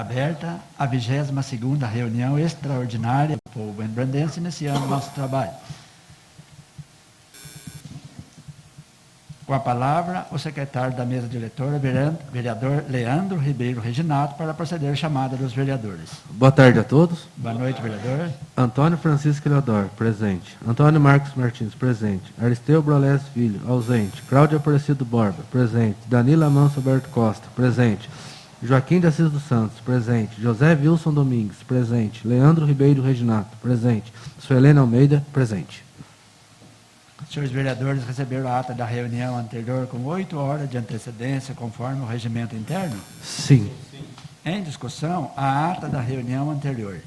Aberta a 22ª reunião extraordinária do povo embrandense, iniciando nosso trabalho. Com a palavra, o secretário da mesa diretora, vereador Leandro Ribeiro Reginato, para proceder à chamada dos vereadores. Boa tarde a todos. Boa noite, vereador. Antônio Francisco Eleodoro, presente. Antônio Marcos Martins, presente. Aristeu Brolés Filho, ausente. Cláudio Aparecido Borba, presente. Danila Manso Alberto Costa, presente. Joaquim de Assis dos Santos, presente. José Wilson Domingues, presente. Leandro Ribeiro Reginato, presente. Suelene Almeida, presente. Senhores vereadores, receberam a ata da reunião anterior com 8 horas de antecedência, conforme o regimento interno? Sim. Em discussão, a ata da reunião anterior.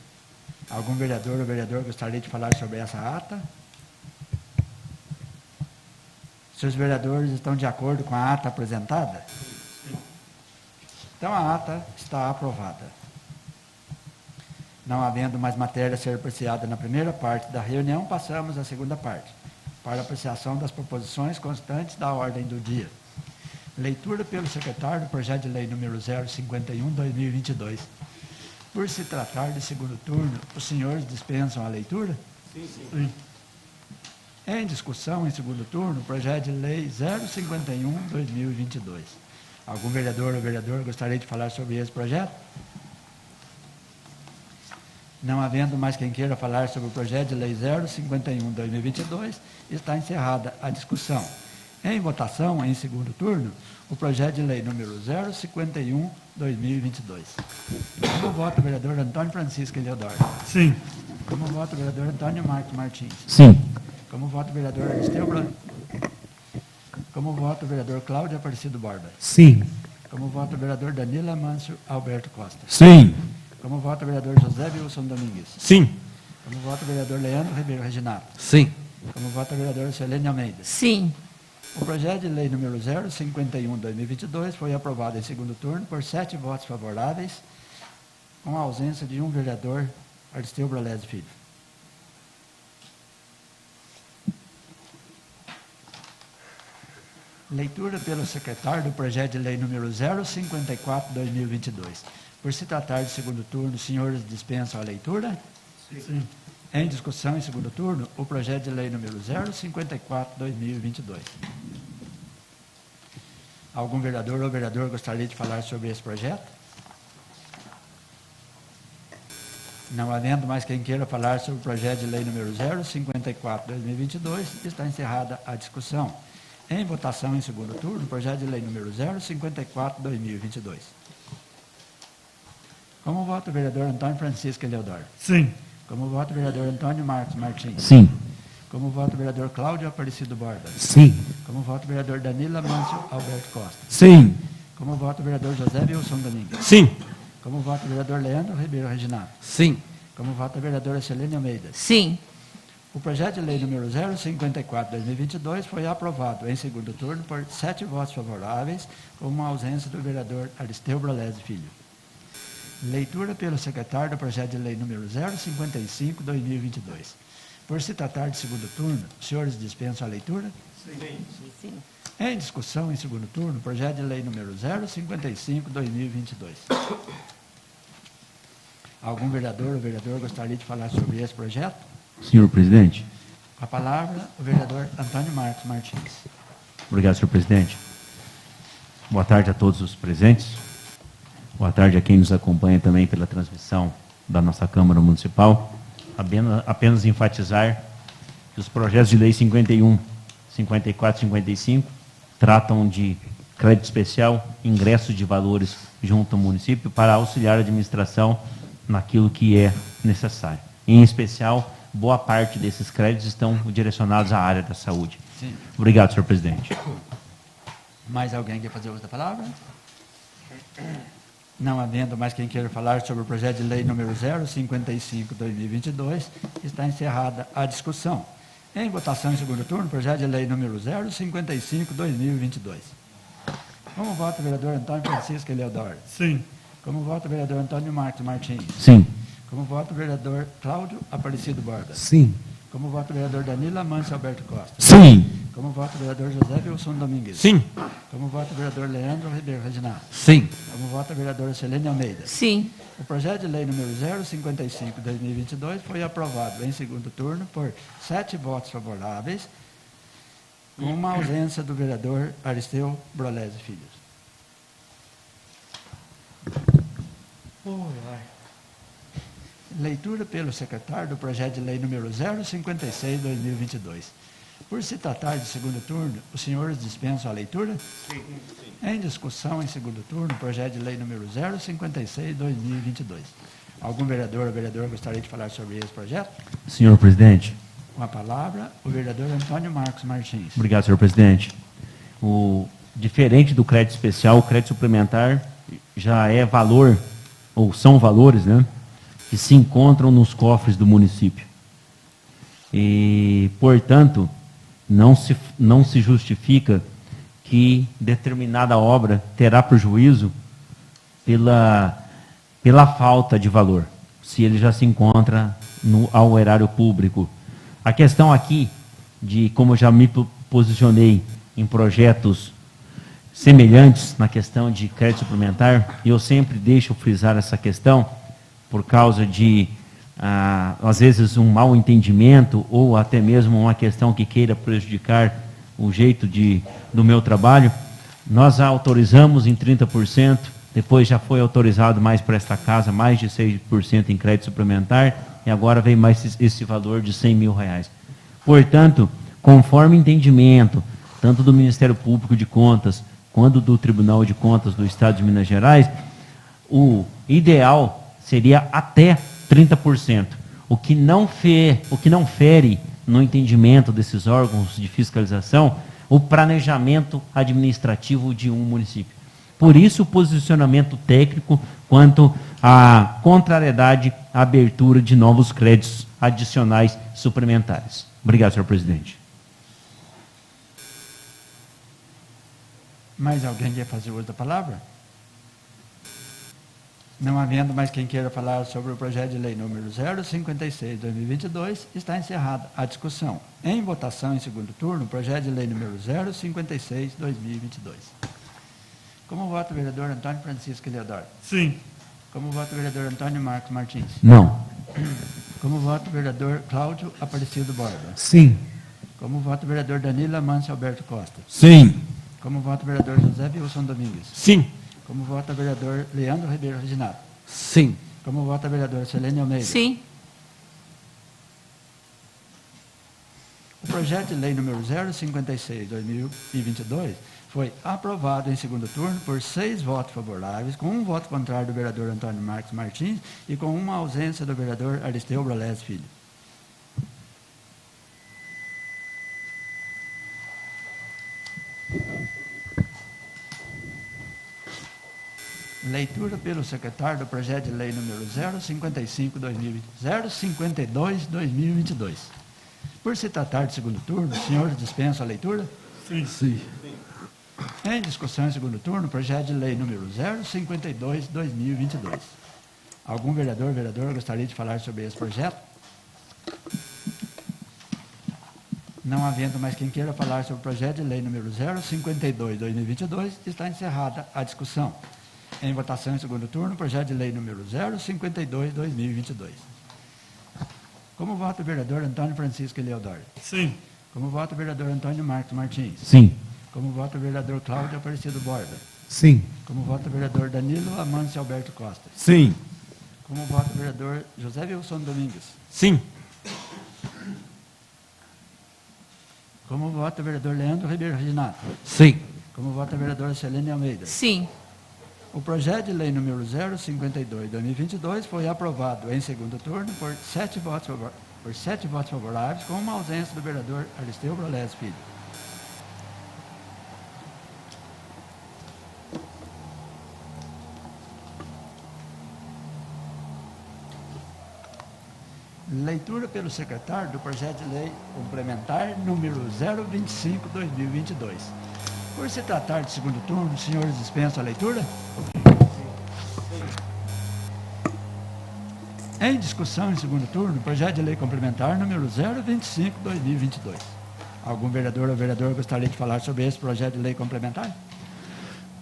Algum vereador ou vereador gostaria de falar sobre essa ata? Senhores vereadores, estão de acordo com a ata apresentada? Então, a ata está aprovada. Não havendo mais matéria a ser apreciada na primeira parte da reunião, passamos à segunda parte, para apreciação das proposições constantes da ordem do dia. Leitura pelo secretário do projeto de lei número 051/2022. Por se tratar de segundo turno, os senhores dispensam a leitura? Sim. Em discussão, em segundo turno, o projeto de lei 051/2022. Algum vereador ou vereadora gostaria de falar sobre esse projeto? Não havendo mais quem queira falar sobre o projeto de lei 051/2022, está encerrada a discussão. Em votação, em segundo turno, o projeto de lei número 051/2022. Como vota o vereador Antônio Francisco Eleodoro? Sim. Como vota o vereador Antônio Marcos Martins? Sim. Como vota o vereador Aristeu Brolés? Como vota o vereador Cláudio Aparecido Borba? Sim. Como vota o vereador Danila Manso Alberto Costa? Sim. Como vota o vereador José Wilson Domingues? Sim. Como vota o vereador Leandro Ribeiro Reginato? Sim. Como vota a vereadora Suelene Almeida? Sim. O projeto de lei número 051/2022 foi aprovado em segundo turno por 7 votos favoráveis, com a ausência de um vereador, Aristeu Brolés Filho. Leitura pelo secretário do projeto de lei número 054/2022. Por se tratar de segundo turno, os senhores dispensam a leitura? Sim. Em discussão em segundo turno, o projeto de lei número 054/2022. Algum vereador ou vereadora gostaria de falar sobre esse projeto? Não havendo mais quem queira falar sobre o projeto de lei número 054/2022, está encerrada a discussão. Em votação em segundo turno, o projeto de lei número 054/2022. Como vota o vereador Antônio Francisco Eleodoro? Sim. Como vota o vereador Antônio Marcos Martins? Sim. Como vota o vereador Cláudio Aparecido Borba? Sim. Como vota o vereador Danila Manso Alberto Costa? Sim. Como vota o vereador José Wilson Domingues? Sim. Como vota o vereador Leandro Ribeiro Reginato? Sim. Como vota a vereadora Suelene Almeida? Sim. O projeto de lei número 054/2022 foi aprovado em segundo turno por 7 votos favoráveis, com uma ausência do vereador Aristeu Brolés Filho. Leitura pelo secretário do projeto de lei número 055/2022. Por se tratar de segundo turno, os senhores dispensam a leitura? Sim. Em discussão em segundo turno, projeto de lei número 055/2022. Algum vereador ou vereadora gostaria de falar sobre esse projeto? Senhor presidente. Com a palavra, o vereador Antônio Marcos Martins. Obrigado, senhor presidente. Boa tarde a todos os presentes. Boa tarde a quem nos acompanha também pela transmissão da nossa Câmara Municipal. Apenas enfatizar que os projetos de lei 51, 54 e 55 tratam de crédito especial, ingressos de valores junto ao município para auxiliar a administração naquilo que é necessário. Em especial, boa parte desses créditos estão direcionados à área da saúde. Sim. Obrigado, senhor presidente. Mais alguém quer fazer uso da palavra? Não havendo mais quem queira falar sobre o projeto de lei número 055/2022, está encerrada a discussão. Em votação em segundo turno, projeto de lei número 055/2022. Como vota o vereador Antônio Francisco Eleodoro? Sim. Como vota o vereador Antônio Marcos Martins? Sim. Como vota o vereador Cláudio Aparecido Borba? Sim. Como vota o vereador Danila Manso Alberto Costa? Sim. Como vota o vereador José Wilson Domingues? Sim. Como vota o vereador Leandro Ribeiro Reginato? Sim. Como vota a vereadora Selene Almeida? Sim. O projeto de lei número 055/2022 foi aprovado em segundo turno por 7 votos favoráveis, com uma ausência do vereador Aristeu Brolese Filhos. Leitura pelo secretário do projeto de lei número 056/2022. Por se tratar de segundo turno, os senhores dispensam a leitura? Sim. Em discussão em segundo turno, projeto de lei número 056/2022. Algum vereador ou vereadora gostaria de falar sobre esse projeto? Senhor presidente. Com a palavra, o vereador Antônio Marcos Martins. Obrigado, senhor presidente. Diferente do crédito especial, o crédito suplementar já é valor, ou são valores, né, que se encontram nos cofres do município. E, portanto, não se justifica que determinada obra terá prejuízo pela falta de valor, se ele já se encontra ao erário público. A questão aqui, como eu já me posicionei em projetos semelhantes na questão de crédito suplementar, e eu sempre deixo frisar essa questão, por causa de, às vezes, um mau entendimento, ou até mesmo uma questão que queira prejudicar o jeito do meu trabalho. Nós autorizamos em 30%, depois já foi autorizado mais para esta casa, mais de 6% em crédito suplementar, e agora vem mais esse valor de R$100 mil. Portanto, conforme entendimento, tanto do Ministério Público de Contas, quanto do Tribunal de Contas do Estado de Minas Gerais, o ideal seria até 30%, o que não fere no entendimento desses órgãos de fiscalização o planejamento administrativo de um município. Por isso, o posicionamento técnico quanto à contrariedade à abertura de novos créditos adicionais suplementares. Obrigado, senhor presidente. Mais alguém quer fazer uso da palavra? Não havendo mais quem queira falar sobre o projeto de lei número 056/2022, está encerrada a discussão. Em votação em segundo turno, o projeto de lei número 056/2022. Como vota o vereador Antônio Francisco Eleodoro? Sim. Como vota o vereador Antônio Marcos Martins? Não. Como vota o vereador Cláudio Aparecido Borba? Sim. Como vota o vereador Danilo Amâncio Alberto Costa? Sim. Como vota o vereador José Wilson Domingues? Sim. Como vota o vereador Leandro Ribeiro Reginato? Sim. Como vota a vereadora Selene Almeida? Sim. O projeto de lei número 056/2022 foi aprovado em segundo turno por 6 votos favoráveis, com 1 voto contrário do vereador Antônio Marcos Martins e com uma ausência do vereador Aristeu Brolese Filho. Leitura pelo secretário do projeto de lei número 052/2022. Por se tratar de segundo turno, os senhores dispensam a leitura? Sim. Em discussão em segundo turno, projeto de lei número 052/2022. Algum vereador ou vereadora gostaria de falar sobre esse projeto? Não havendo mais quem queira falar sobre o projeto de lei número 052/2022, está encerrada a discussão. Em votação em segundo turno, projeto de lei número 052/2022. Como vota o vereador Antônio Francisco Eleodoro? Sim. Como vota o vereador Antônio Marcos Martins? Sim. Como vota o vereador Cláudio Aparecido Borba? Sim. Como vota o vereador Danilo Amâncio Alberto Costa? Sim. Como vota o vereador José Wilson Domingues? Sim. Como vota o vereador Leandro Ribeiro Reginato? Sim. Como vota a vereadora Selene Almeida? Sim. O projeto de lei número 052/2022 foi aprovado em segundo turno por 7 votos favoráveis, com uma ausência do vereador Aristeu Brolese Filho. Leitura pelo secretário do projeto de lei complementar número 025/2022. Por se tratar de segundo turno, os senhores dispensam a leitura? Em discussão em segundo turno, projeto de lei complementar número 025/2022. Algum vereador ou vereadora gostaria de falar sobre esse projeto de lei complementar?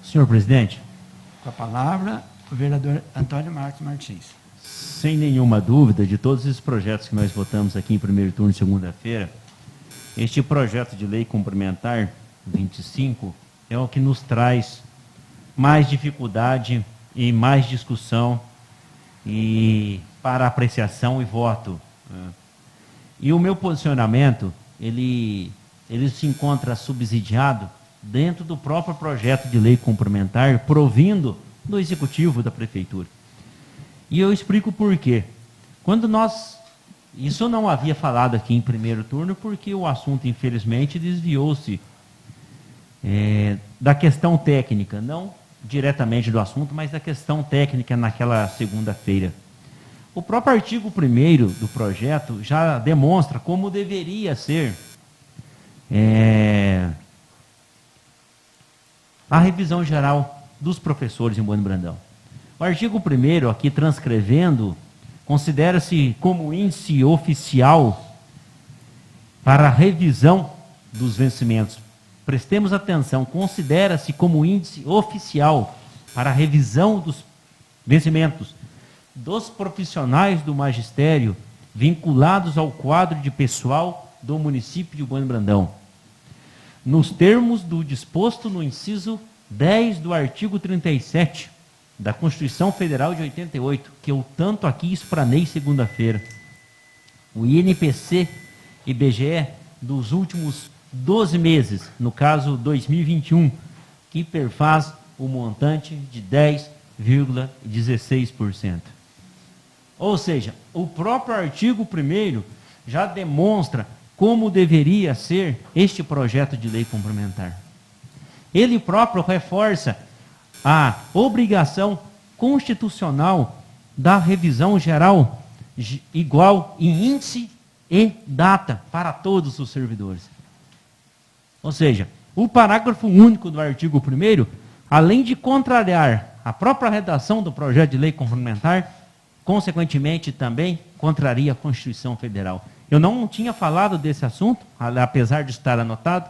Senhor presidente, Com a palavra, o vereador Antônio Marcos Martins. sem nenhuma dúvida, de todos esses projetos que nós votamos aqui em primeiro turno, segunda-feira, este projeto de lei complementar 25 é o que nos traz mais dificuldade e mais discussão e para apreciação e voto. E o meu posicionamento, ele se encontra subsidiado dentro do próprio projeto de lei complementar, provindo do Executivo da Prefeitura. E eu explico por quê. Isso eu não havia falado aqui em primeiro turno, porque o assunto, infelizmente, desviou-se da questão técnica, não diretamente do assunto, mas da questão técnica naquela segunda-feira. O próprio artigo 1º do projeto já demonstra como deveria ser a revisão geral dos professores em Bueno Brandão. O artigo 1º, aqui transcrevendo, considera-se como índice oficial para a revisão dos vencimentos. Prestemos atenção, considera-se como índice oficial para a revisão dos vencimentos dos profissionais do magistério vinculados ao quadro de pessoal do município de Bueno Brandão, nos termos do disposto no inciso 10 do artigo 37 da Constituição Federal de 88, que eu tanto aqui explanei segunda-feira. O INPC e IBGE dos últimos 12 meses, no caso 2021, que perfaz o montante de 10,16%. Ou seja, o próprio artigo 1º já demonstra como deveria ser este projeto de lei complementar. Ele próprio reforça a obrigação constitucional da revisão geral igual em índice e data para todos os servidores. Ou seja, o parágrafo único do artigo 1º, além de contrariar a própria redação do projeto de lei complementar, consequentemente também contraria a Constituição Federal. Eu não tinha falado desse assunto, apesar de estar anotado,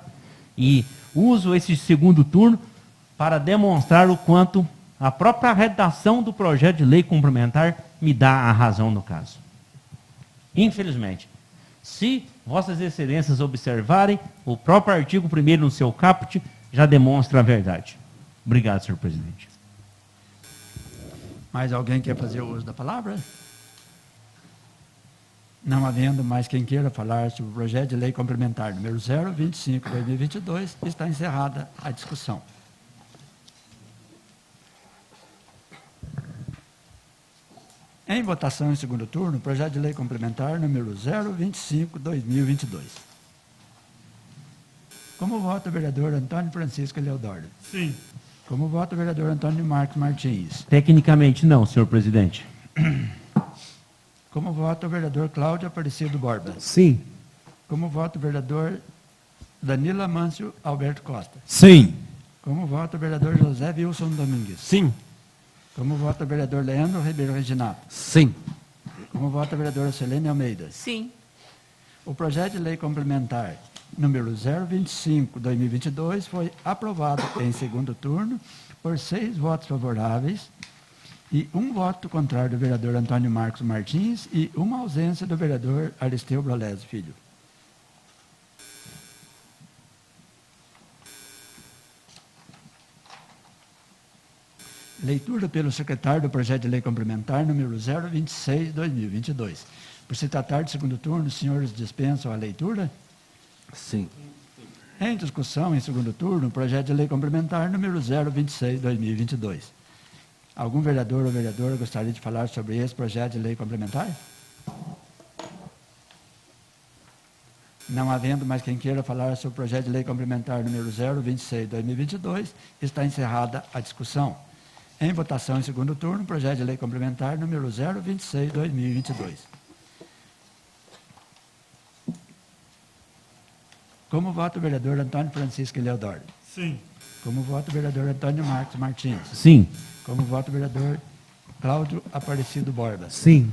e uso esse segundo turno para demonstrar o quanto a própria redação do projeto de lei complementar me dá a razão no caso. Infelizmente, se Vossas Excelências observarem, o próprio artigo 1º no seu caput já demonstra a verdade. Obrigado, senhor presidente. Mais alguém quer fazer o uso da palavra? Não havendo mais quem queira falar sobre o projeto de lei complementar número 025/2022, está encerrada a discussão. Em votação em segundo turno, projeto de lei complementar número 025/2022. Como vota o vereador Antônio Francisco Leodoro? Sim. Como vota o vereador Antônio Marcos Martins? Tecnicamente não, senhor presidente. Como vota o vereador Cláudio Aparecido Borba? Sim. Como vota o vereador Danilo Amâncio Alberto Costa? Sim. Como vota o vereador José Wilson Domingues? Sim. Como vota o vereador Leandro Ribeiro Reginato? Sim. Como vota a vereadora Selene Almeida? Sim. O projeto de lei complementar número 025/2022 foi aprovado em segundo turno por 6 votos favoráveis e 1 voto contrário do vereador Antônio Marcos Martins e 1 ausência do vereador Aristeu Brolese Filho. Leitura pelo secretário do projeto de lei complementar número 026/2022. Por se tratar de segundo turno, os senhores dispensam a leitura? Sim. Em discussão, em segundo turno, o projeto de lei complementar número 026/2022. Algum vereador ou vereadora gostaria de falar sobre esse projeto de lei complementar? Não havendo mais quem queira falar sobre o projeto de lei complementar número 026/2022, está encerrada a discussão. Em votação em segundo turno, projeto de lei complementar número 026/2022. Como vota o vereador Antônio Francisco Leodoro? Sim. Como vota o vereador Antônio Marcos Martins? Sim. Como vota o vereador Cláudio Aparecido Borba? Sim.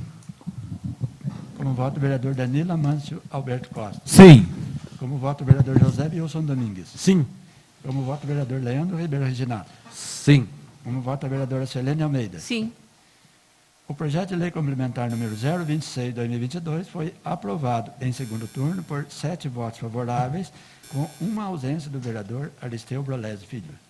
Como vota o vereador Danilo Amâncio Alberto Costa? Sim. Como voto o vereador José Wilson Domingues. Sim. Como voto o vereador Leandro Ribeiro Reginato. Sim. Como voto a vereadora Selene Almeida. Sim. O projeto de lei complementar número 026/2022 foi aprovado em segundo turno por 7 votos favoráveis, com uma ausência do vereador Aristeu Brolese Filho.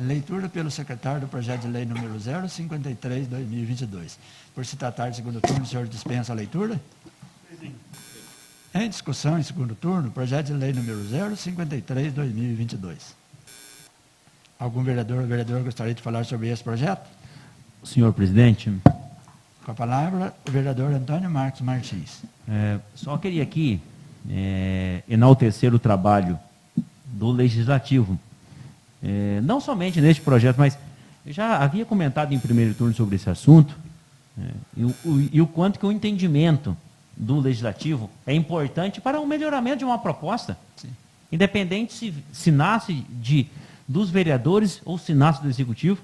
Leitura pelo secretário do projeto de lei número 053/2022. Por se tratar de segundo turno, o senhor dispensa a leitura? Sim. Em discussão em segundo turno, projeto de lei número 053/2022. Algum vereador ou vereadora gostaria de falar sobre esse projeto? Senhor presidente, Com a palavra, o vereador Antônio Marcos Martins. só queria aqui enaltecer o trabalho do Legislativo. Não somente neste projeto, mas eu já havia comentado em primeiro turno sobre esse assunto, e o quanto que o entendimento do Legislativo é importante para o melhoramento de uma proposta. Sim. Independente se nasce dos vereadores ou se nasce do Executivo.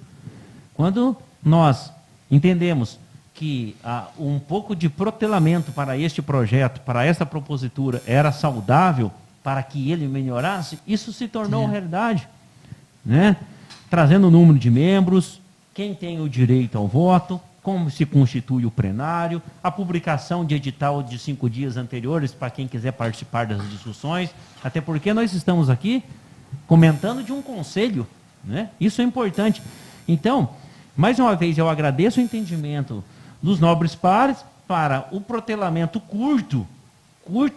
Quando nós entendemos que um pouco de protelamento para este projeto, para esta propositura, era saudável para que ele melhorasse, isso se tornou realidade, né? Trazendo o número de membros, quem tem o direito ao voto, como se constitui o plenário, a publicação de edital de 5 dias anteriores para quem quiser participar das discussões, até porque nós estamos aqui comentando de um conselho, né? Isso é importante. Então, mais uma vez, eu agradeço o entendimento dos nobres pares para o protelamento curto,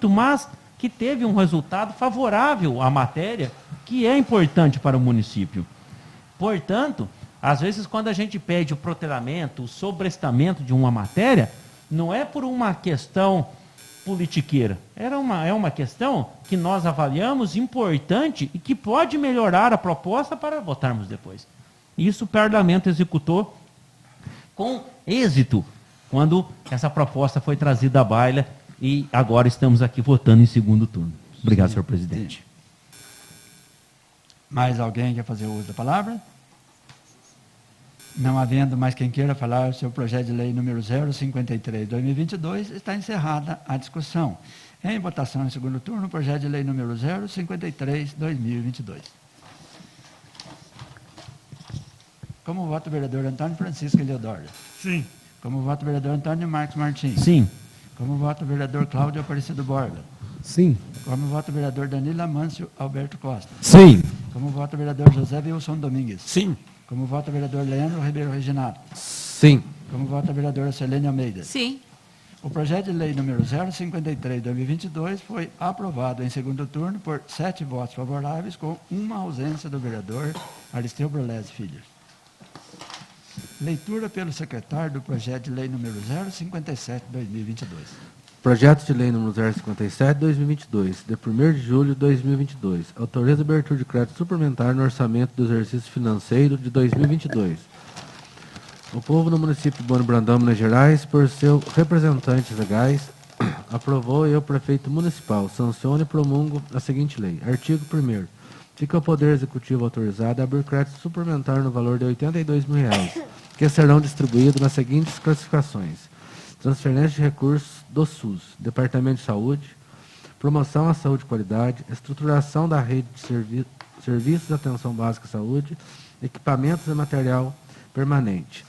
mas que teve um resultado favorável à matéria, que é importante para o município. Portanto, às vezes, quando a gente pede o protelamento, o sobrestamento de uma matéria, não é por uma questão politiqueira. É uma questão que nós avaliamos importante e que pode melhorar a proposta para votarmos depois. Isso o parlamento executou com êxito quando essa proposta foi trazida à baila e agora estamos aqui votando em segundo turno. Obrigado, senhor presidente. Mais alguém quer fazer uso da palavra? Não havendo mais quem queira falar sobre o projeto de lei número 053/2022, está encerrada a discussão. Em votação em segundo turno, o projeto de lei número 053/2022. Como voto o vereador Antônio Francisco Eleodoro? Sim. Como voto o vereador Antônio Marcos Martins? Sim. Como voto o vereador Cláudio Aparecido Borba? Sim. Como voto o vereador Danilo Amâncio Alberto Costa? Sim. Como voto o vereador José Wilson Domingues? Sim. Como voto o vereador Leandro Ribeiro Reginato? Sim. Como voto a vereadora Selene Almeida? Sim. O projeto de lei número 053/2022 foi aprovado em segundo turno por 7 votos favoráveis, com uma ausência do vereador Aristeu Brolese Filho. Leitura pelo secretário do projeto de lei número 057/2022. Projeto de lei número 057/2022, de 1º de julho de 2022, autoriza a abertura de crédito suplementar no orçamento do exercício financeiro de 2022. O povo no município de Bueno Brandão, Minas Gerais, por seus representantes legais, aprovou e o prefeito municipal sanciona e promulga a seguinte lei. Artigo 1º. Fica o Poder Executivo autorizado a abrir crédito suplementar no valor de R$ 82.000, que serão distribuídos nas seguintes classificações: transferência de recursos do SUS, Departamento de Saúde, promoção à saúde e qualidade, estruturação da rede de serviços de atenção básica à saúde, equipamentos e material permanente.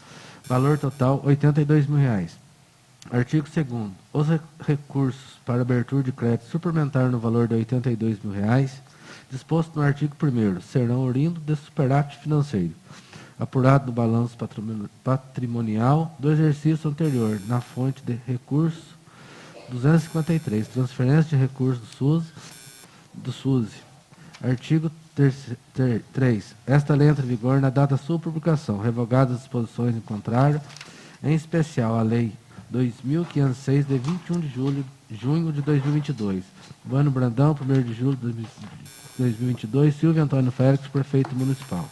Valor total, R$ 82.000. Artigo 2º. Os recursos para abertura de crédito suplementar no valor de R$ 82.000, disposto no artigo 1º, serão oriundos de superávit financeiro, apurado no balanço patrimonial do exercício anterior, na fonte de recurso 253, transferência de recursos do SUSE. Artigo 3. Esta lei entra em vigor na data da sua publicação, revogadas as disposições em contrário, em especial a Lei 2.506, de 21 de junho de 2022. Bueno Brandão, 1º de julho de 2022, Silvio Antônio Félix, prefeito municipal.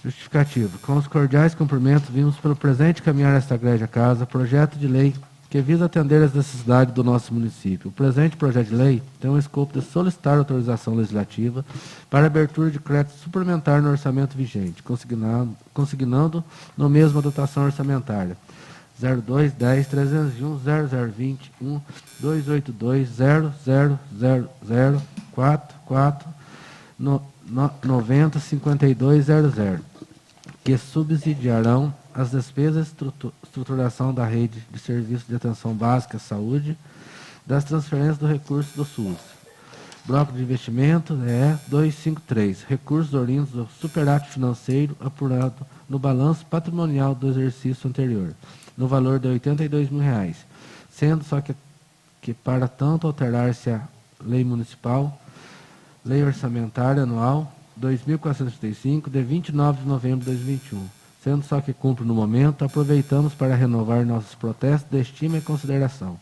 Justificativo. Com os cordiais cumprimentos, vimos pelo presente caminhar esta igreja casa, projeto de lei que visa atender às necessidades do nosso município. O presente projeto de lei tem o escopo de solicitar autorização legislativa para abertura de crédito suplementar no orçamento vigente, consignando no mesmo a dotação orçamentária 0210-301-0021 282-00004490-5200, que subsidiarão as despesas de estruturação da rede de serviços de atenção básica à saúde das transferências do recurso do SUS. Bloco de investimento é 253, recursos oriundos do superávit financeiro apurado no balanço patrimonial do exercício anterior, no valor de R$ 82.000, sendo só que para tanto alterar-se a lei municipal, lei orçamentária anual 2.435, de 29 de novembro de 2021, sendo só que cumpre no momento, aproveitamos para renovar nossos protestos de estima e consideração.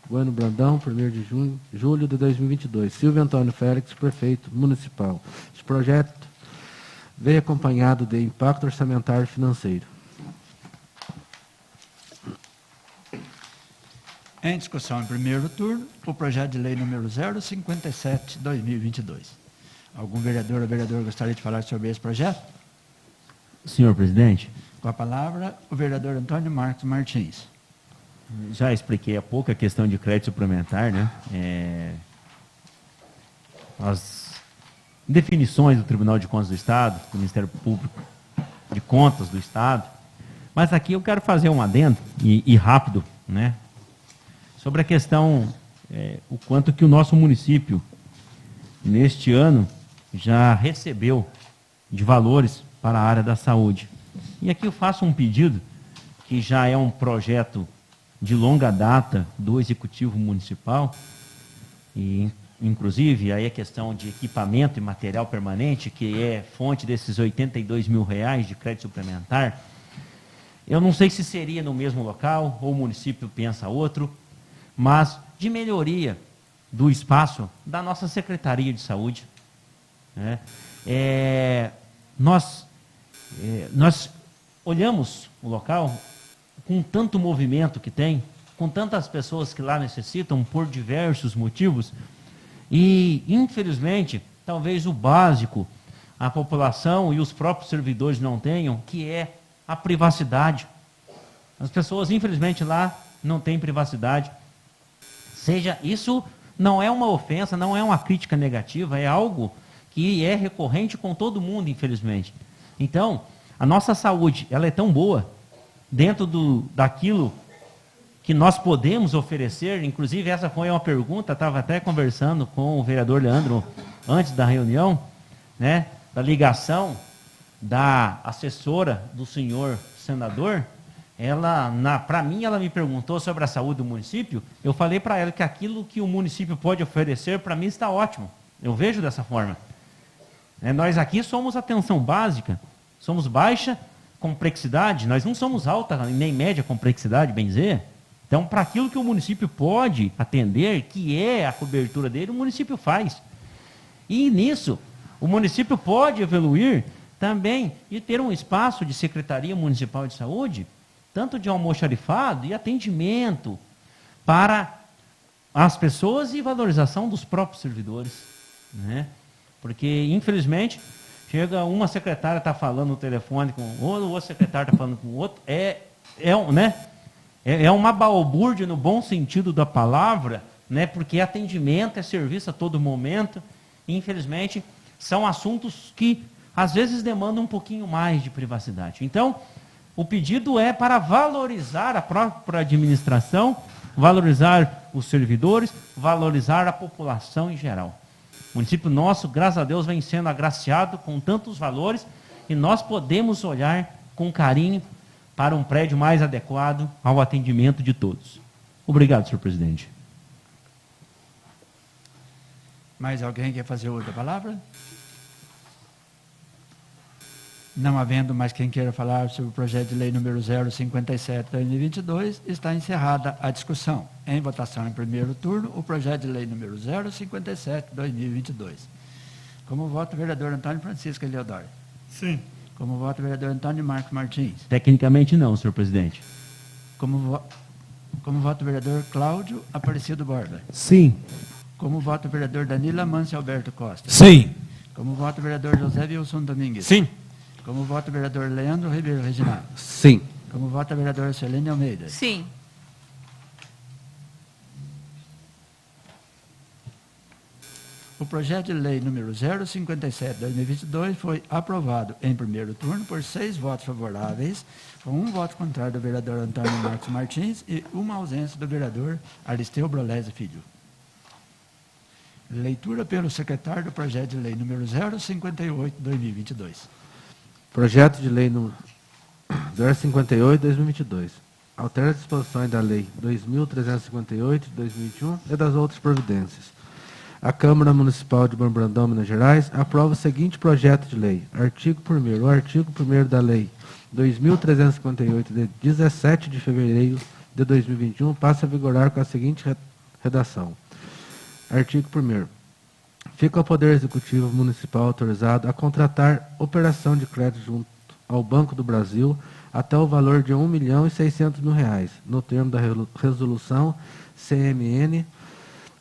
Bueno Brandão, 1º de julho de 2022. Silvio Antônio Félix, prefeito municipal. Este projeto veio acompanhado de impacto orçamentário e financeiro. Em discussão em primeiro turno, o projeto de lei número 057/2022. Algum vereador ou vereadora gostaria de falar sobre esse projeto? Senhor presidente, Com a palavra, o vereador Antônio Marcos Martins. já expliquei há pouco a questão de crédito suplementar, né? As definições do Tribunal de Contas do Estado, do Ministério Público de Contas do Estado, mas aqui eu quero fazer um adendo, e rápido, né? Sobre a questão, o quanto que o nosso município, neste ano, já recebeu de valores para a área da saúde. E aqui eu faço um pedido, que já é um projeto de longa data do Executivo Municipal, e inclusive aí a questão de equipamento e material permanente, que é fonte desses R$ 82.000 de crédito suplementar. Eu não sei se seria no mesmo local, ou o município pensa outro, mas de melhoria do espaço da nossa Secretaria de Saúde, né? Nós olhamos o local com tanto movimento que tem, com tantas pessoas que lá necessitam por diversos motivos, e infelizmente, talvez o básico a população e os próprios servidores não tenham, que é a privacidade. As pessoas, infelizmente, lá não têm privacidade. Seja, isso não é uma ofensa, não é uma crítica negativa, é algo que é recorrente com todo mundo, infelizmente. Então, a nossa saúde, ela é tão boa, dentro daquilo que nós podemos oferecer. Inclusive, essa foi uma pergunta, estava até conversando com o vereador Leandro antes da reunião, né, da ligação da assessora do senhor senador. Ela, para mim, ela me perguntou sobre a saúde do município. Eu falei para ela que aquilo que o município pode oferecer, para mim, está ótimo. Eu vejo dessa forma. Nós aqui somos atenção básica, somos baixa complexidade, nós não somos alta nem média complexidade, bem dizer. Então, para aquilo que o município pode atender, que é a cobertura dele, o município faz. E nisso, o município pode evoluir também e ter um espaço de Secretaria Municipal de Saúde, tanto de almoxarifado e atendimento para as pessoas e valorização dos próprios servidores, né? Porque, infelizmente, chega uma secretária está falando no telefone com o outro secretário está falando com o outro, é uma balbúrdia no bom sentido da palavra, né? Porque atendimento é serviço a todo momento, e, infelizmente, são assuntos que às vezes demandam um pouquinho mais de privacidade. Então, o pedido é para valorizar a própria administração, valorizar os servidores, valorizar a população em geral. O município nosso, graças a Deus, vem sendo agraciado com tantos valores, e nós podemos olhar com carinho para um prédio mais adequado ao atendimento de todos. Obrigado, senhor presidente. Mais alguém quer fazer outra palavra? Não havendo mais quem queira falar sobre o projeto de lei número 057/2022, está encerrada a discussão. Em votação em primeiro turno, o projeto de lei número 057/2022. Como vota o vereador Antônio Francisco Eliodoro? Sim. Como vota o vereador Antônio Marcos Martins? Tecnicamente não, senhor presidente. Como vota o vereador Cláudio Aparecido Borba? Sim. Como vota o vereador Danilo Amâncio Alberto Costa? Sim. Como vota o vereador José Wilson Domingues? Sim. Como vota o vereador Leandro Ribeiro Reginaldo? Sim. Como vota a vereadora Celene Almeida? Sim. O projeto de lei número 057/2022 foi aprovado em primeiro turno por 6 votos favoráveis, com 1 voto contrário do vereador Antônio Marcos Martins e uma ausência do vereador Aristeu Brolese Filho. Leitura pelo secretário do projeto de lei número 058/2022. Projeto de lei número 058/2022. Altera as disposições da Lei 2.358 de 2021 e das outras providências. A Câmara Municipal de Brandão, Minas Gerais, aprova o seguinte projeto de lei. Artigo 1º. O artigo 1º da Lei 2.358, de 17 de fevereiro de 2021, passa a vigorar com a seguinte redação. Artigo 1º. Fica o Poder Executivo Municipal autorizado a contratar operação de crédito junto ao Banco do Brasil até o valor de R$ 1.600.000, no termo da Resolução CMN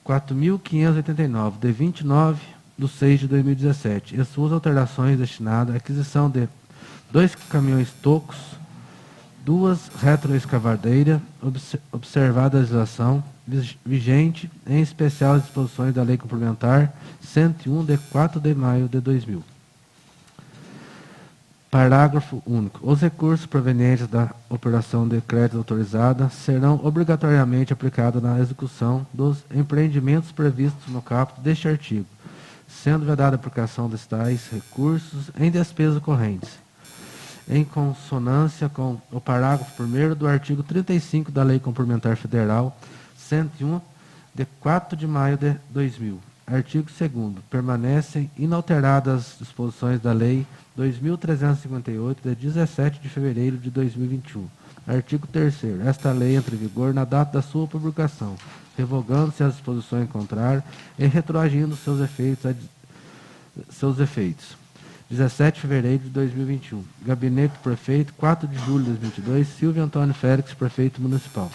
4.589, de 29/6/2017, e suas alterações destinadas à aquisição de 2 caminhões tocos, 2 retroescavadeiras, observada a legislação vigente, em especial as disposições da Lei Complementar 101, de 4 de maio de 2000. Parágrafo único. Os recursos provenientes da operação de crédito autorizada serão obrigatoriamente aplicados na execução dos empreendimentos previstos no caput deste artigo, sendo vedada a aplicação dos tais recursos em despesas correntes, em consonância com o parágrafo 1º do artigo 35 da Lei Complementar Federal 101, de 4 de maio de 2000. Artigo 2º. Permanecem inalteradas as disposições da Lei 2.358, de 17 de fevereiro de 2021. Artigo 3º. Esta lei entra em vigor na data da sua publicação, revogando-se as disposições contrárias e retroagindo seus efeitos. 17 de fevereiro de 2021. Gabinete do Prefeito, 4 de julho de 2022. Silvio Antônio Félix, Prefeito Municipal.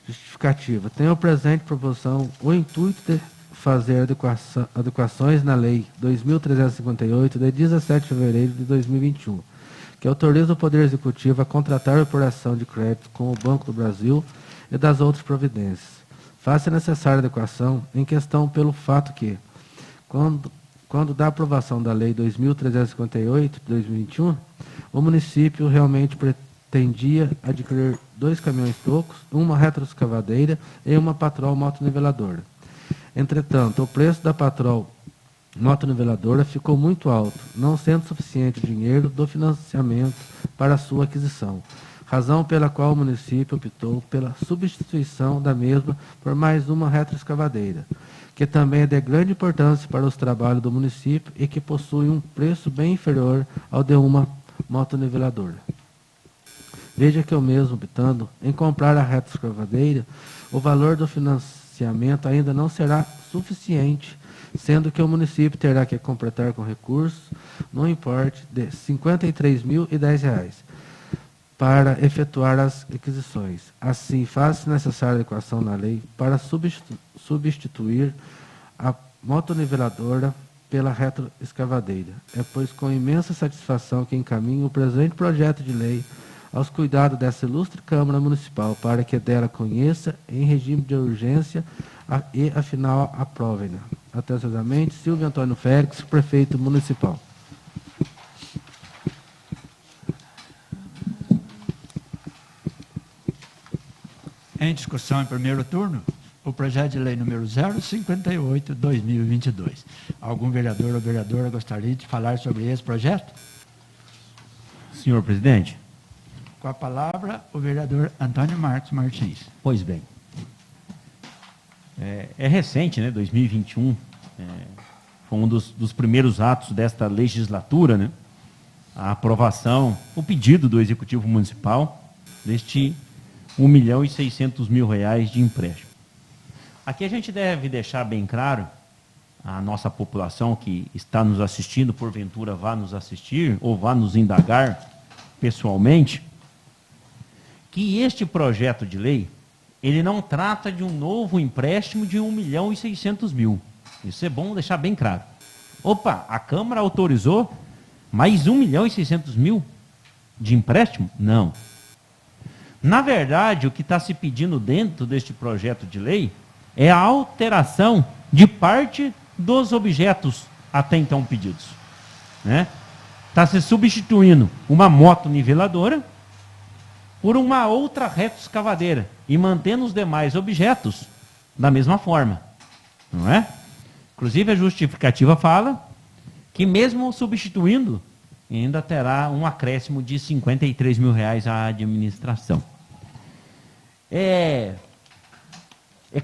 Justificativa. Tem o presente proposição o intuito de fazer adequações na Lei 2.358, de 17 de fevereiro de 2021, que autoriza o Poder Executivo a contratar a operação de crédito com o Banco do Brasil e das outras providências. Faça necessária adequação em questão pelo fato que, quando da aprovação da Lei 2.358 de 2021, o município realmente pretendia adquirir 2 caminhões tocos, uma retroescavadeira e uma patrol motoniveladora. Entretanto, o preço da patrol motoniveladora ficou muito alto, não sendo suficiente o dinheiro do financiamento para sua aquisição, razão pela qual o município optou pela substituição da mesma por mais uma retroescavadeira, que também é de grande importância para os trabalhos do município e que possui um preço bem inferior ao de uma motoniveladora. Veja que eu mesmo, optando em comprar a retroescavadeira, o valor do financiamento ainda não será suficiente, sendo que o município terá que completar com recursos no importe de R$ 53.010 para efetuar as aquisições. Assim, faz-se necessária adequação na lei para substituir a motoniveladora pela retroescavadeira. É, pois, com imensa satisfação que encaminho o presente projeto de lei aos cuidados dessa ilustre Câmara Municipal, para que dela conheça em regime de urgência e, afinal, aprovem-na. Atenciosamente, Silvio Antônio Félix, Prefeito Municipal. Em discussão em primeiro turno, o projeto de lei número 058/2022. Algum vereador ou vereadora gostaria de falar sobre esse projeto? Senhor presidente. Com a palavra, o vereador Antônio Marcos Martins. Pois bem. É recente, né? 2021. Foi um dos primeiros atos desta legislatura, né? A aprovação, o pedido do Executivo Municipal deste R$ 1.600.000 de empréstimo. Aqui a gente deve deixar bem claro, a nossa população que está nos assistindo, porventura vá nos assistir ou vá nos indagar pessoalmente, que este projeto de lei, ele não trata de um novo empréstimo de R$ 1.600.000. Isso é bom deixar bem claro. Opa, a Câmara autorizou mais R$ 1.600.000? de empréstimo? Não. Na verdade, o que está se pedindo dentro deste projeto de lei é a alteração de parte dos objetos até então pedidos. Né? Está se substituindo uma moto niveladora por uma outra retroescavadeira e mantendo os demais objetos da mesma forma. Não é? Inclusive, a justificativa fala que mesmo substituindo, ainda terá um acréscimo de R$53 mil à administração. É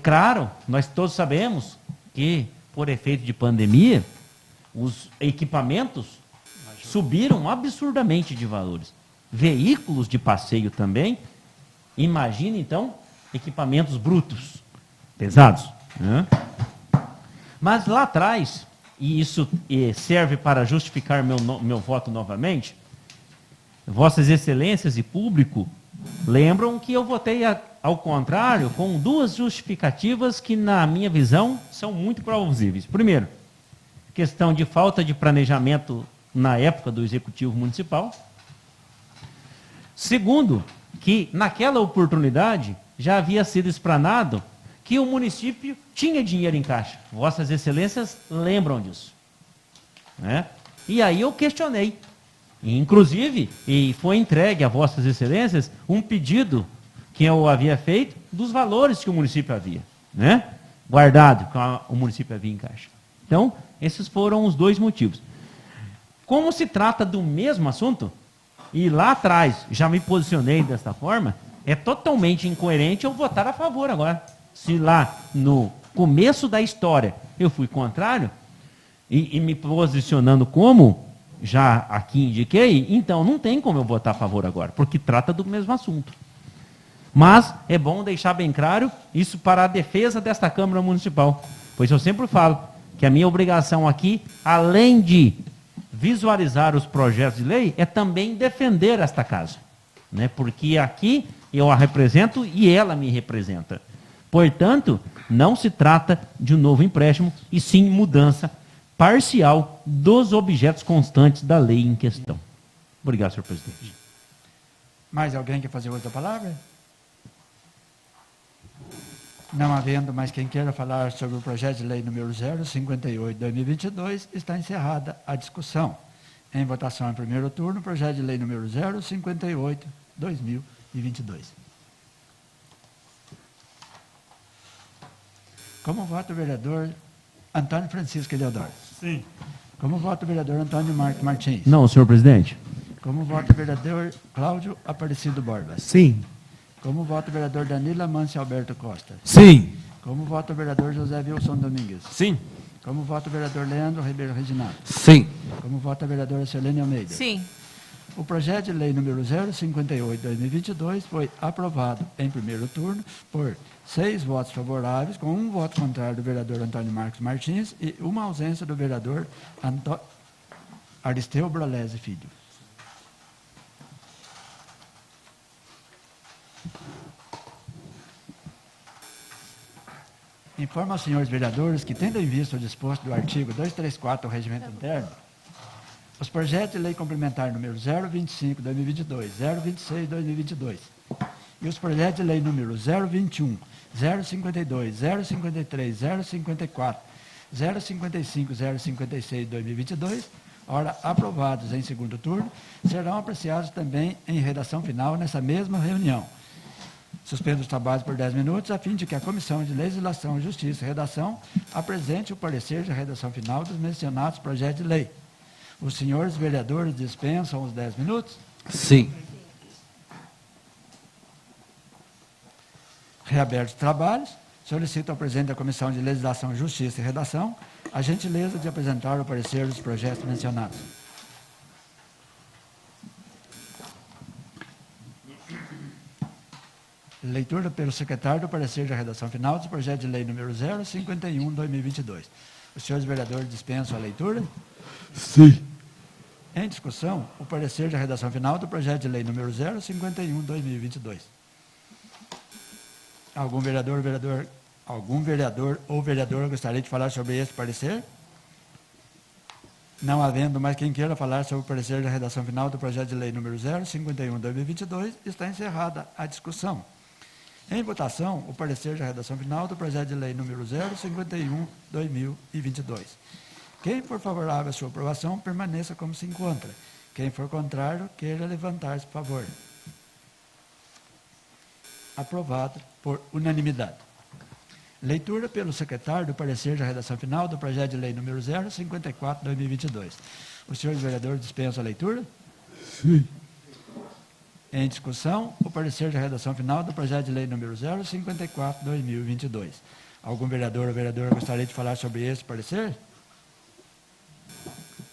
claro, nós todos sabemos que, por efeito de pandemia, os equipamentos subiram absurdamente de valores. Veículos de passeio também. Imagine, então, equipamentos brutos, pesados. Né? Mas lá atrás, e isso serve para justificar meu voto novamente, Vossas Excelências e público lembram que eu votei ao contrário com duas justificativas que, na minha visão, são muito plausíveis. Primeiro, questão de falta de planejamento na época do Executivo Municipal. Segundo, que naquela oportunidade já havia sido explanado que o município tinha dinheiro em caixa. Vossas Excelências lembram disso. Né? E aí eu questionei. Inclusive, e foi entregue a Vossas Excelências um pedido que eu havia feito dos valores que o município havia, né? Guardado, que o município havia em caixa. Então, esses foram os dois motivos. Como se trata do mesmo assunto, e lá atrás já me posicionei desta forma, é totalmente incoerente eu votar a favor agora. Se lá no começo da história eu fui contrário, e me posicionando como já aqui indiquei, então não tem como eu votar a favor agora, porque trata do mesmo assunto. Mas é bom deixar bem claro isso para a defesa desta Câmara Municipal, pois eu sempre falo que a minha obrigação aqui, além de visualizar os projetos de lei, é também defender esta casa, né? Porque aqui eu a represento e ela me representa. Portanto, não se trata de um novo empréstimo, e sim mudança parcial dos objetos constantes da lei em questão. Obrigado, senhor presidente. Mais alguém quer fazer outra palavra? Não havendo mais quem queira falar sobre o projeto de lei número 058/2022, está encerrada a discussão. Em votação em primeiro turno, projeto de lei número 058/2022. Como vota o vereador Antônio Francisco Eleodoro? Sim. Como vota o vereador Antônio Marcos Martins? Não, senhor presidente. Como vota o vereador Cláudio Aparecido Borba? Sim. Como vota o vereador Danilo Amâncio Alberto Costa? Sim. Como vota o vereador José Wilson Domingues? Sim. Como vota o vereador Leandro Ribeiro Reginato? Sim. Como vota a vereadora Selene Almeida? Sim. O projeto de lei número 058/2022 foi aprovado em primeiro turno por 6 votos favoráveis, com 1 voto contrário do vereador Antônio Marcos Martins e uma ausência do vereador Aristeu Brolese Filho. Informo aos senhores vereadores que, tendo em vista o disposto do artigo 234 do Regimento Interno, os projetos de lei complementar número 025/2022, 026/2022 e os projetos de lei número 021, 052, 053, 054, 055 e 056/2022, ora aprovados em segundo turno, serão apreciados também em redação final nessa mesma reunião. Suspendo os trabalhos por 10 minutos, a fim de que a Comissão de Legislação, Justiça e Redação apresente o parecer de redação final dos mencionados projetos de lei. Os senhores vereadores dispensam os 10 minutos? Sim. Reabertos os trabalhos, solicito ao presidente da Comissão de Legislação, Justiça e Redação a gentileza de apresentar o parecer dos projetos mencionados. Leitura pelo secretário do parecer de redação final do projeto de lei número 051/2022. Os senhores vereadores dispensam a leitura? Sim. Em discussão, o parecer de redação final do projeto de lei número 051/2022. Algum vereador ou vereadora gostaria de falar sobre esse parecer? Não havendo mais quem queira falar sobre o parecer da redação final do projeto de lei número 051/2022, está encerrada a discussão. Em votação, o parecer da redação final do projeto de lei número 051/2022. Quem for favorável à sua aprovação, permaneça como se encontra. Quem for contrário, queira levantar-se, por favor. Aprovado por unanimidade. Leitura pelo secretário do parecer da redação final do projeto de lei número 054/2022. Os senhores vereadores dispensam a leitura? Sim. Em discussão, o parecer da redação final do projeto de lei número 054/2022. Algum vereador ou vereadora gostaria de falar sobre esse parecer?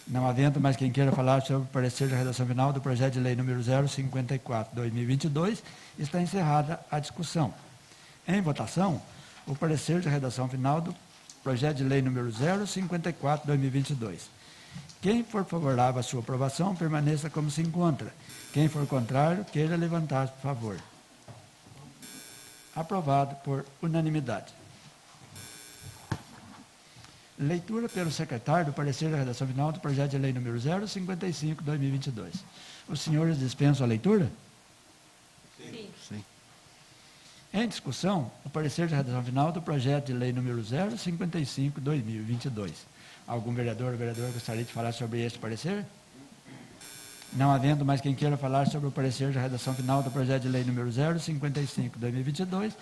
Não havendo mais quem queira falar sobre o parecer da redação final do projeto de lei número 054/2022, está encerrada a discussão. Em votação, o parecer de redação final do projeto de lei número 054/2022. Quem for favorável à sua aprovação, permaneça como se encontra. Quem for contrário, queira levantar-se, por favor. Aprovado por unanimidade. Leitura pelo secretário do parecer da redação final do projeto de lei número 055/2022. Os senhores dispensam a leitura? Sim. Em discussão, o parecer de redação final do projeto de lei número 055/2022. Algum vereador ou vereadora gostaria de falar sobre este parecer? Não havendo mais quem queira falar sobre o parecer de redação final do projeto de lei número 055/2022,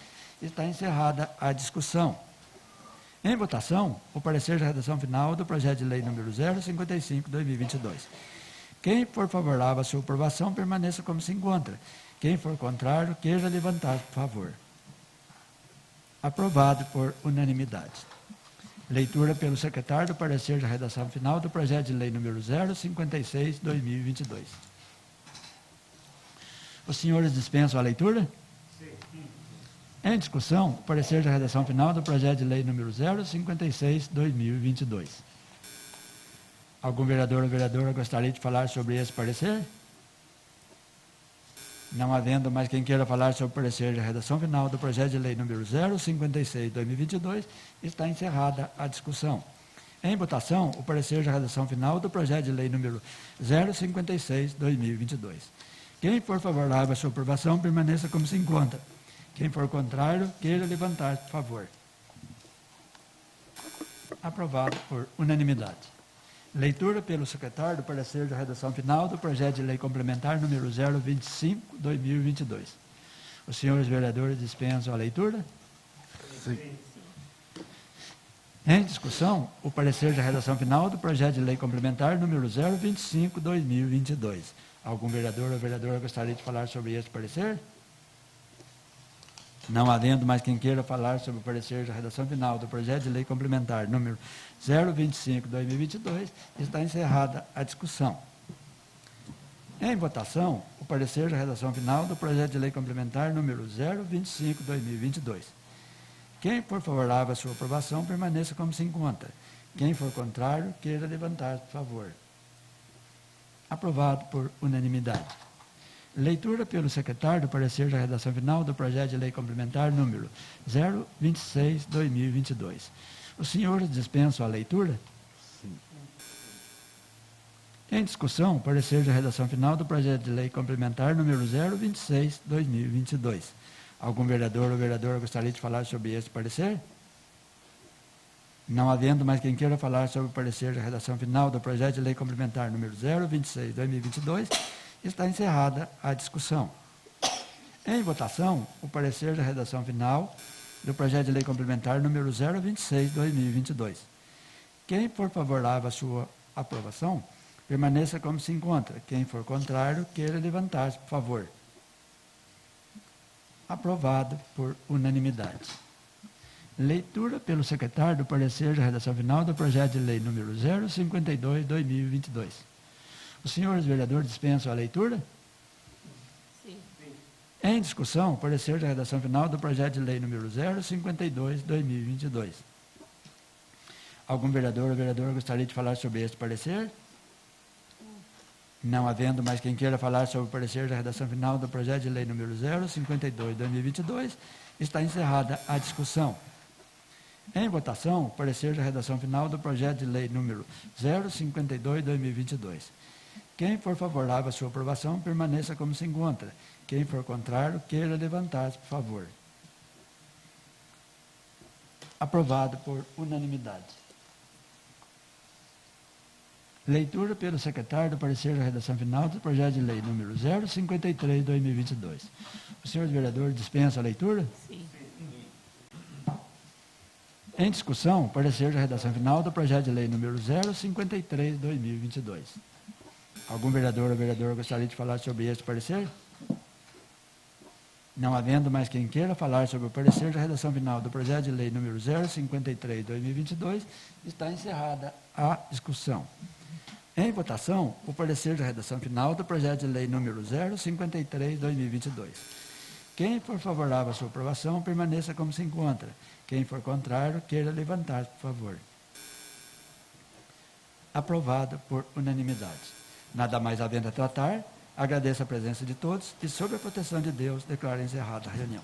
está encerrada a discussão. Em votação, o parecer de redação final do projeto de lei número 055/2022. Quem for favorável à sua aprovação, permaneça como se encontra. Quem for contrário, queira levantar, por favor. Aprovado por unanimidade. Leitura pelo secretário do parecer da redação final do projeto de lei número 056/2022. Os senhores dispensam a leitura? Sim. Em discussão, o parecer da redação final do projeto de lei número 056/2022. Algum vereador ou vereadora gostaria de falar sobre esse parecer? Não havendo mais quem queira falar sobre o parecer da redação final do projeto de lei número 056/2022, está encerrada a discussão. Em votação, o parecer da redação final do projeto de lei número 056/2022. Quem for favorável à sua aprovação, permaneça como se encontra. Quem for contrário, queira levantar, por favor. Aprovado por unanimidade. Leitura pelo secretário do parecer da redação final do projeto de lei complementar número 025/2022. Os senhores vereadores dispensam a leitura? Sim. Em discussão, o parecer da redação final do projeto de lei complementar número 025/2022. Algum vereador ou vereadora gostaria de falar sobre esse parecer? Não havendo mais quem queira falar sobre o parecer da redação final do projeto de lei complementar número 025/2022, está encerrada a discussão. Em votação, o parecer da redação final do projeto de lei complementar número 025/2022. Quem for favorável à sua aprovação, permaneça como se encontra. Quem for contrário, queira levantar, por favor. Aprovado por unanimidade. Leitura pelo secretário do parecer da redação final do projeto de lei complementar número 026/2022. Os senhores dispensam a leitura? Sim. Em discussão, parecer da redação final do projeto de lei complementar número 026/2022. Algum vereador ou vereadora gostaria de falar sobre esse parecer? Não havendo mais quem queira falar sobre o parecer da redação final do projeto de lei complementar número 026/2022, está encerrada a discussão. Em votação, o parecer da redação final do projeto de lei complementar número 026/2022. Quem for favorável à sua aprovação, permaneça como se encontra. Quem for contrário, queira levantar-se, por favor. Aprovado por unanimidade. Leitura pelo secretário do parecer da redação final do projeto de lei número 052/2022. Os senhores vereadores dispensam a leitura? Sim. Em discussão, o parecer da redação final do projeto de lei número 052/2022. Algum vereador ou vereadora gostaria de falar sobre este parecer? Não havendo mais quem queira falar sobre o parecer da redação final do projeto de lei número 052/2022, está encerrada a discussão. Em votação, o parecer da redação final do projeto de lei número 052/2022. Quem for favorável à sua aprovação, permaneça como se encontra. Quem for contrário, queira levantar-se, por favor. Aprovado por unanimidade. Leitura pelo secretário do parecer da redação final do projeto de lei número 053/2022. Os senhores vereadores dispensam a leitura? Sim. Em discussão, o parecer da redação final do projeto de lei número 053/2022. Algum vereador ou vereadora gostaria de falar sobre este parecer? Não havendo mais quem queira falar sobre o parecer da redação final do projeto de lei número 053/2022, está encerrada a discussão. Em votação, o parecer da redação final do projeto de lei número 053/2022. Quem for favorável à sua aprovação, permaneça como se encontra. Quem for contrário, queira levantar-se, por favor. Aprovado por unanimidade. Nada mais havendo a tratar, agradeço a presença de todos e, sob a proteção de Deus, declaro encerrada a reunião.